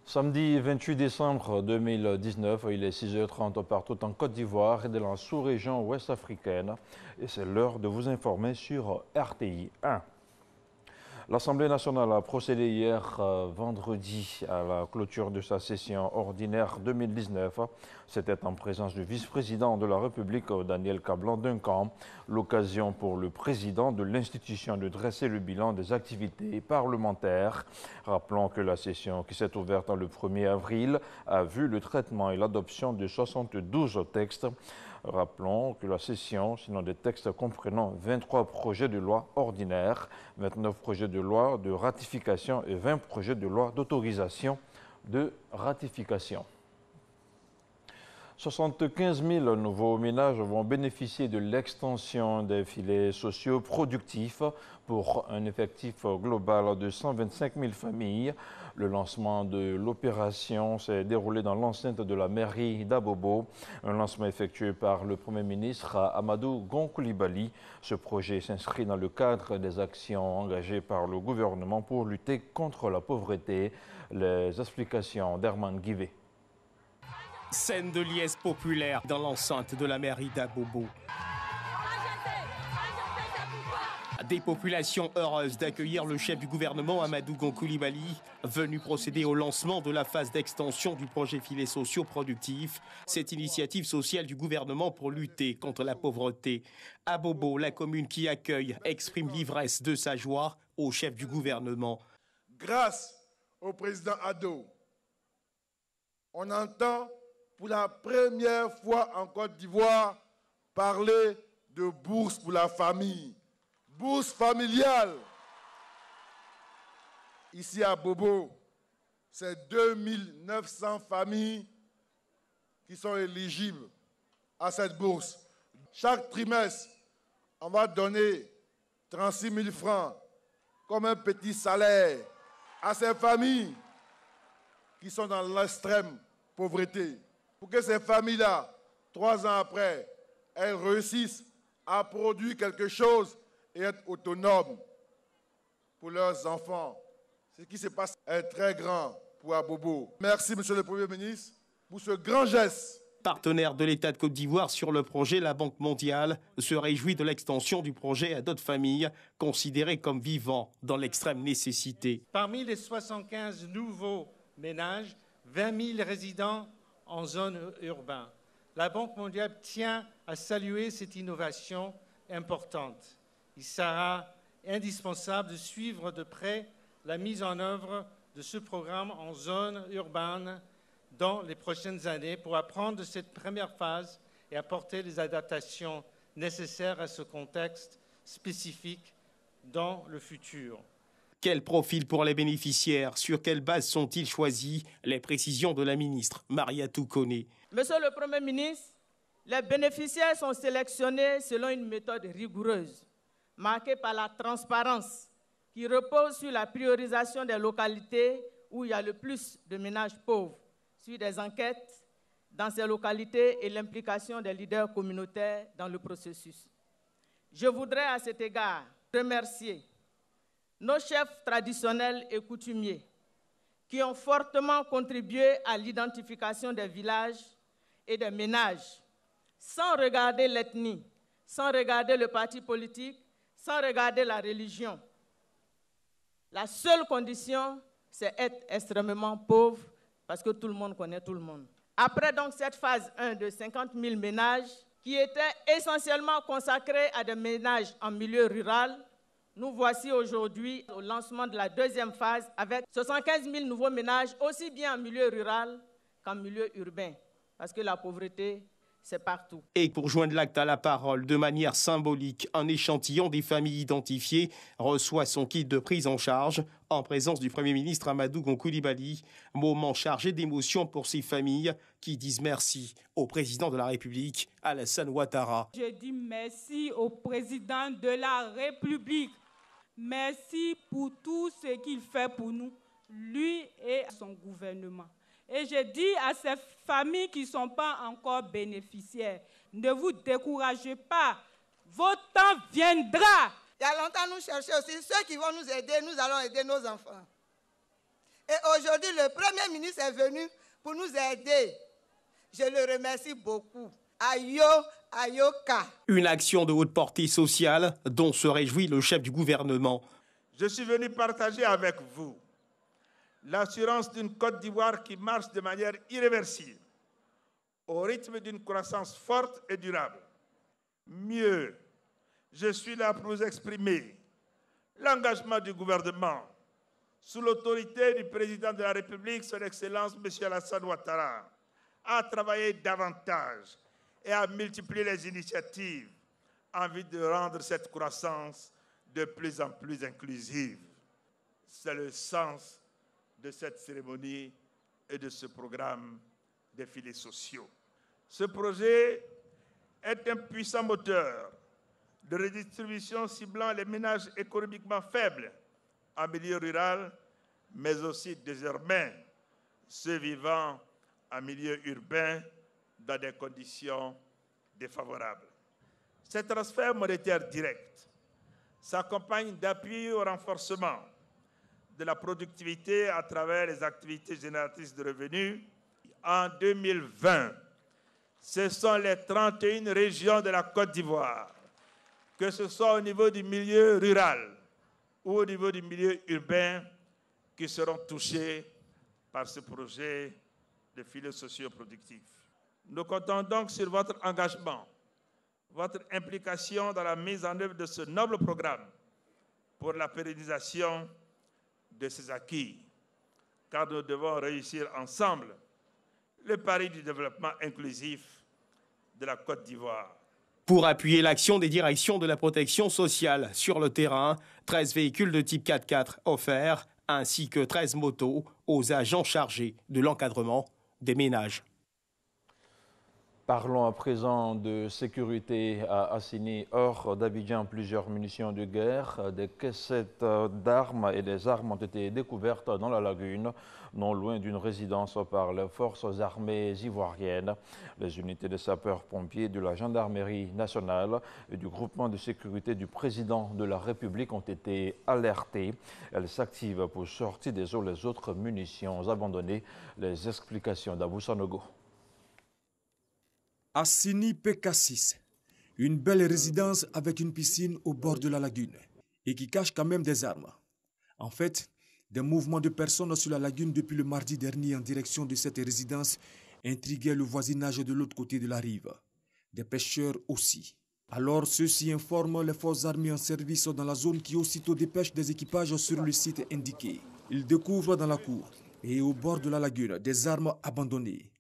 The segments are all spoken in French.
Samedi 28 décembre 2019, il est 6h30 partout en Côte d'Ivoire et de la sous-région ouest africaine. Et c'est l'heure de vous informer sur RTI 1. L'Assemblée nationale a procédé hier vendredi à la clôture de sa session ordinaire 2019. C'était en présence du vice-président de la République, Daniel Kablan-Duncan, l'occasion pour le président de l'institution de dresser le bilan des activités parlementaires. Rappelons que la session qui s'est ouverte le 1er avril a vu le traitement et l'adoption de 72 textes. Rappelons que la session, sinon des textes comprenant 23 projets de loi ordinaires, 29 projets de loi de ratification et 20 projets de loi d'autorisation de ratification. 75 000 nouveaux ménages vont bénéficier de l'extension des filets sociaux productifs pour un effectif global de 125 000 familles. Le lancement de l'opération s'est déroulé dans l'enceinte de la mairie d'Abobo, un lancement effectué par le Premier ministre Amadou Gon Coulibaly. Ce projet s'inscrit dans le cadre des actions engagées par le gouvernement pour lutter contre la pauvreté. Les explications d'Herman Guivet. Scène de liesse populaire dans l'enceinte de la mairie d'Abobo. Des populations heureuses d'accueillir le chef du gouvernement Amadou Gon Coulibaly, venu procéder au lancement de la phase d'extension du projet filets sociaux productifs, cette initiative sociale du gouvernement pour lutter contre la pauvreté. Abobo, la commune qui accueille, exprime l'ivresse de sa joie au chef du gouvernement. Grâce au président Ado, on entend pour la première fois en Côte d'Ivoire parler de bourse pour la famille, bourse familiale. Ici à Bobo, c'est 2900 familles qui sont éligibles à cette bourse. Chaque trimestre, on va donner 36 000 francs comme un petit salaire à ces familles qui sont dans l'extrême pauvreté. Pour que ces familles-là, 3 ans après, elles réussissent à produire quelque chose et être autonomes pour leurs enfants. Ce qui se passe est très grand pour Abobo. Merci, Monsieur le Premier ministre, pour ce grand geste. Partenaire de l'État de Côte d'Ivoire sur le projet, la Banque mondiale se réjouit de l'extension du projet à d'autres familles considérées comme vivant dans l'extrême nécessité. Parmi les 75 nouveaux ménages, 20 000 résidents en zone urbaine. La Banque mondiale tient à saluer cette innovation importante. Il sera indispensable de suivre de près la mise en œuvre de ce programme en zone urbaine dans les prochaines années pour apprendre de cette première phase et apporter les adaptations nécessaires à ce contexte spécifique dans le futur. Quel profil pour les bénéficiaires? Sur quelle base sont-ils choisis? Les précisions de la ministre Mariatou Koné. Monsieur le Premier ministre, les bénéficiaires sont sélectionnés selon une méthode rigoureuse, marquée par la transparence, qui repose sur la priorisation des localités où il y a le plus de ménages pauvres, sur des enquêtes dans ces localités et l'implication des leaders communautaires dans le processus. Je voudrais à cet égard remercier nos chefs traditionnels et coutumiers qui ont fortement contribué à l'identification des villages et des ménages, sans regarder l'ethnie, sans regarder le parti politique, sans regarder la religion. La seule condition, c'est être extrêmement pauvre, parce que tout le monde connaît tout le monde. Après donc cette phase 1 de 50 000 ménages, qui était essentiellement consacrée à des ménages en milieu rural, nous voici aujourd'hui au lancement de la deuxième phase avec 75 000 nouveaux ménages, aussi bien en milieu rural qu'en milieu urbain, parce que la pauvreté, c'est partout. Et pour joindre l'acte à la parole, de manière symbolique, un échantillon des familles identifiées reçoit son kit de prise en charge en présence du Premier ministre Amadou Gon Coulibaly. Moment chargé d'émotion pour ces familles qui disent merci au président de la République, Alassane Ouattara. Je dis merci au président de la République. Merci pour tout ce qu'il fait pour nous, lui et son gouvernement. Et je dis à ces familles qui ne sont pas encore bénéficiaires, ne vous découragez pas, votre temps viendra. Il y a longtemps, nous cherchons aussi ceux qui vont nous aider, nous allons aider nos enfants. Et aujourd'hui, le Premier ministre est venu pour nous aider. Je le remercie beaucoup. Ayo, Ayoka. Une action de haute portée sociale dont se réjouit le chef du gouvernement. Je suis venu partager avec vous l'assurance d'une Côte d'Ivoire qui marche de manière irréversible, au rythme d'une croissance forte et durable. Mieux, je suis là pour vous exprimer l'engagement du gouvernement sous l'autorité du président de la République, son Excellence M. Alassane Ouattara, à travailler davantage et à multiplier les initiatives en vue de rendre cette croissance de plus en plus inclusive. C'est le sens de cette cérémonie et de ce programme des filets sociaux. Ce projet est un puissant moteur de redistribution ciblant les ménages économiquement faibles en milieu rural, mais aussi désormais ceux vivant en milieu urbain dans des conditions défavorables. Ces transferts monétaires directs s'accompagnent d'appui au renforcement de la productivité à travers les activités génératrices de revenus. En 2020, ce sont les 31 régions de la Côte d'Ivoire, que ce soit au niveau du milieu rural ou au niveau du milieu urbain, qui seront touchées par ce projet de filets socio-productifs. Nous comptons donc sur votre engagement, votre implication dans la mise en œuvre de ce noble programme pour la pérennisation de ces acquis, car nous devons réussir ensemble le pari du développement inclusif de la Côte d'Ivoire. Pour appuyer l'action des directions de la protection sociale sur le terrain, 13 véhicules de type 4x4 offerts, ainsi que 13 motos aux agents chargés de l'encadrement des ménages. Parlons à présent de sécurité à Assini. Hors d'Abidjan, plusieurs munitions de guerre, des caissettes d'armes et des armes ont été découvertes dans la lagune, non loin d'une résidence par les forces armées ivoiriennes. Les unités de sapeurs-pompiers de la gendarmerie nationale et du groupement de sécurité du président de la République ont été alertées. Elles s'activent pour sortir des eaux les autres munitions abandonnées. Les explications d'Abou Sanogo. Assini PK6, une belle résidence avec une piscine au bord de la lagune et qui cache quand même des armes. En fait, des mouvements de personnes sur la lagune depuis le mardi dernier en direction de cette résidence intriguaient le voisinage de l'autre côté de la rive. Des pêcheurs aussi. Alors ceux-ci informent les forces armées en service dans la zone qui aussitôt dépêche des équipages sur le site indiqué. Ils découvrent dans la cour et au bord de la lagune des armes abandonnées.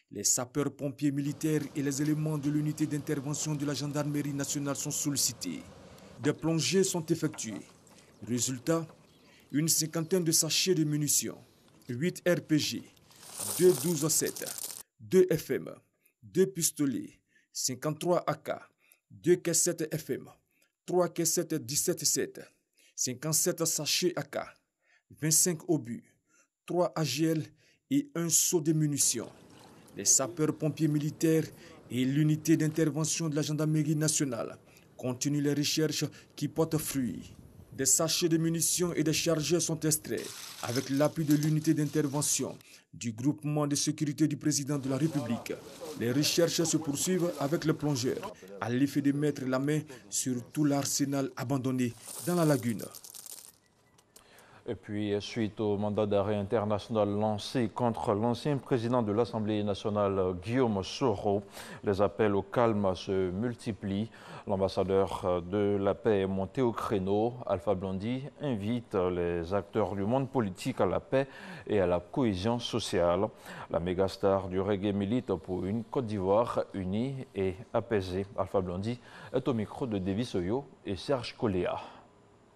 Les sapeurs-pompiers militaires et les éléments de l'unité d'intervention de la gendarmerie nationale sont sollicités. Des plongées sont effectuées. Résultat, une cinquantaine de sachets de munitions, 8 RPG, 2 12-7, 2 FM, 2 pistolets, 53 AK, 2 caissettes FM, 3 caissettes 17-7, 57 sachets AK, 25 obus, 3 AGL et un seau de munitions. Les sapeurs-pompiers militaires et l'unité d'intervention de la gendarmerie nationale continuent les recherches qui portent fruit. Des sachets de munitions et des chargeurs sont extraits avec l'appui de l'unité d'intervention du groupement de sécurité du président de la République. Les recherches se poursuivent avec le plongeur à l'effet de mettre la main sur tout l'arsenal abandonné dans la lagune. Et puis, suite au mandat d'arrêt international lancé contre l'ancien président de l'Assemblée nationale, Guillaume Soro, les appels au calme se multiplient. L'ambassadeur de la paix est monté au créneau. Alpha Blondy invite les acteurs du monde politique à la paix et à la cohésion sociale. La mégastar du reggae milite pour une Côte d'Ivoire unie et apaisée. Alpha Blondy est au micro de Davis Oyo et Serge Coléa.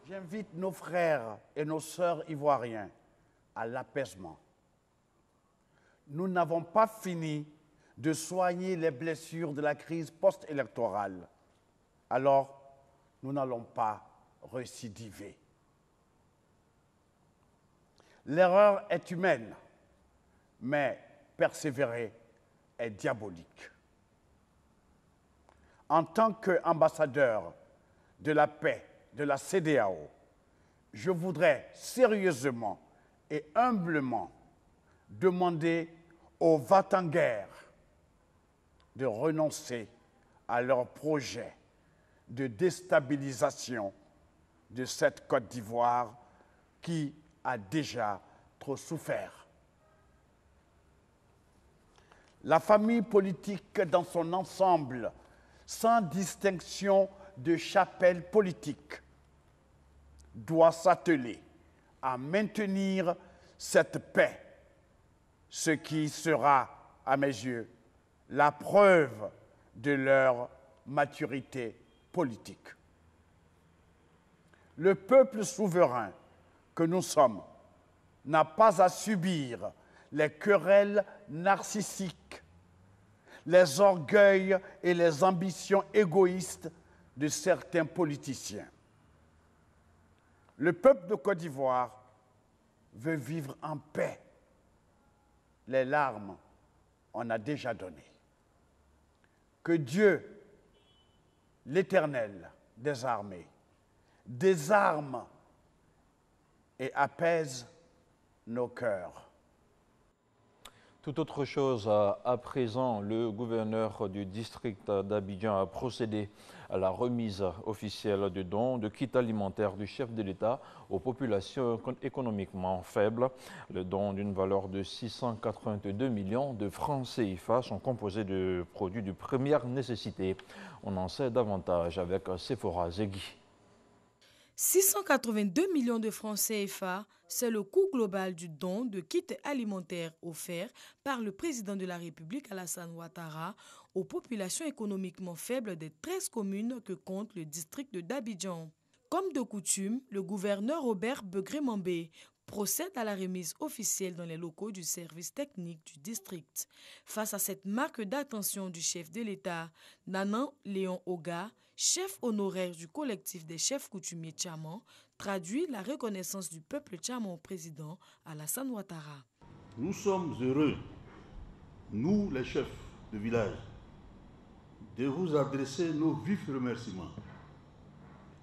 J'invite nos frères et nos sœurs ivoiriens à l'apaisement. Nous n'avons pas fini de soigner les blessures de la crise post-électorale. Alors, nous n'allons pas récidiver. L'erreur est humaine, mais persévérer est diabolique. En tant qu'ambassadeur de la paix de la CEDEAO, je voudrais sérieusement et humblement demander aux va-t-en-guerre de renoncer à leur projet de déstabilisation de cette Côte d'Ivoire qui a déjà trop souffert. La famille politique dans son ensemble, sans distinction de chapelle politique, doit s'atteler à maintenir cette paix, ce qui sera, à mes yeux, la preuve de leur maturité politique. Le peuple souverain que nous sommes n'a pas à subir les querelles narcissiques, les orgueils et les ambitions égoïstes de certains politiciens. Le peuple de Côte d'Ivoire veut vivre en paix. Les larmes, on a déjà donné. Que Dieu, l'Éternel des armées, désarme et apaise nos cœurs. Tout autre chose, à présent, le gouverneur du district d'Abidjan a procédé à la remise officielle de dons de kits alimentaires du chef de l'État aux populations économiquement faibles. Les dons d'une valeur de 682 millions de francs CFA sont composés de produits de première nécessité. On en sait davantage avec Sephora Zegui. 682 millions de francs CFA, c'est le coût global du don de kits alimentaires offerts par le président de la République Alassane Ouattara aux populations économiquement faibles des 13 communes que compte le district d'Abidjan. Comme de coutume, le gouverneur Robert Begré-Mambé procède à la remise officielle dans les locaux du service technique du district. Face à cette marque d'attention du chef de l'État, Nanan Léon Oga, chef honoraire du collectif des chefs coutumiers Tchaman, traduit la reconnaissance du peuple Tchaman au président Alassane Ouattara. Nous sommes heureux, nous les chefs de village, de vous adresser nos vifs remerciements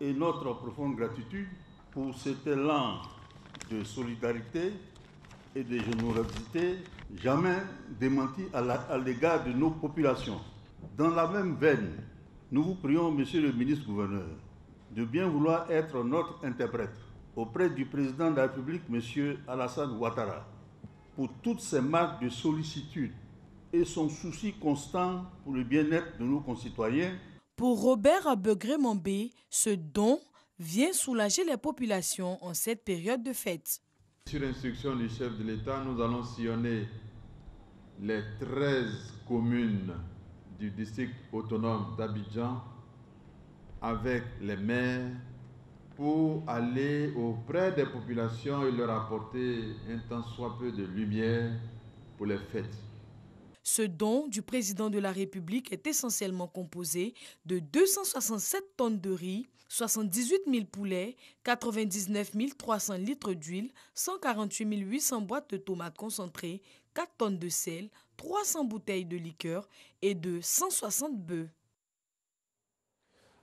et notre profonde gratitude pour cet élan de solidarité et de générosité jamais démenti à l'égard de nos populations. Dans la même veine, nous vous prions, Monsieur le ministre-gouverneur, de bien vouloir être notre interprète auprès du président de la République, Monsieur Alassane Ouattara, pour toutes ces marques de sollicitude et son souci constant pour le bien-être de nos concitoyens. Pour Robert Begré-Mambé, ce don vient soulager les populations en cette période de fête. Sur instruction du chef de l'État, nous allons sillonner les 13 communes du district autonome d'Abidjan avec les maires pour aller auprès des populations et leur apporter un tant soit peu de lumière pour les fêtes. Ce don du président de la République est essentiellement composé de 267 tonnes de riz, 78 000 poulets, 99 300 litres d'huile, 148 800 boîtes de tomates concentrées, 4 tonnes de sel, 300 bouteilles de liqueur et de 160 bœufs.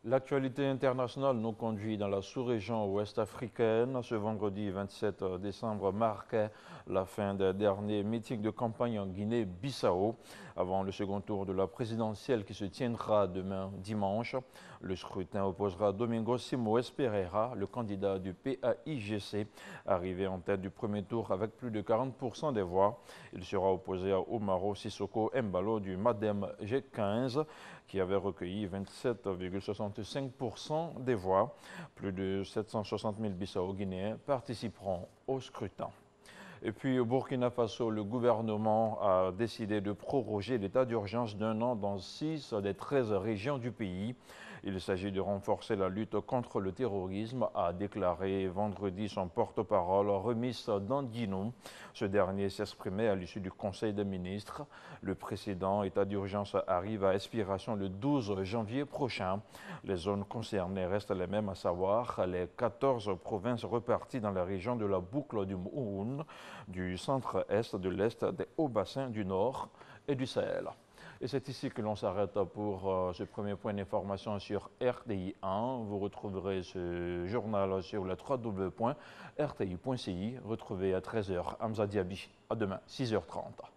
L'actualité internationale nous conduit dans la sous-région ouest africaine. Ce vendredi 27 décembre marquait la fin des derniers meetings de campagne en Guinée-Bissau. Avant le second tour de la présidentielle qui se tiendra demain dimanche, le scrutin opposera Domingo Simoes Pereira, le candidat du PAIGC, arrivé en tête du premier tour avec plus de 40% des voix. Il sera opposé à Omaro Sissoko Embalo du MADEM G15, qui avait recueilli 27,65% des voix. Plus de 760 000 Bissau-Guinéens participeront au scrutin. Et puis au Burkina Faso, le gouvernement a décidé de proroger l'état d'urgence d'1 an dans 6 des 13 régions du pays. Il s'agit de renforcer la lutte contre le terrorisme, a déclaré vendredi son porte-parole Remis Dandino. Ce dernier s'exprimait à l'issue du Conseil des ministres. Le précédent état d'urgence arrive à expiration le 12 janvier prochain. Les zones concernées restent les mêmes, à savoir les 14 provinces reparties dans la région de la boucle du Mouhoun, du centre-est, de l'est, des Hauts-Bassins du Nord et du Sahel. Et c'est ici que l'on s'arrête pour ce premier point d'information sur RTI 1. Vous retrouverez ce journal sur le www.rti.ci. Retrouvez à 13h Hamza Diaby. À demain, 6h30.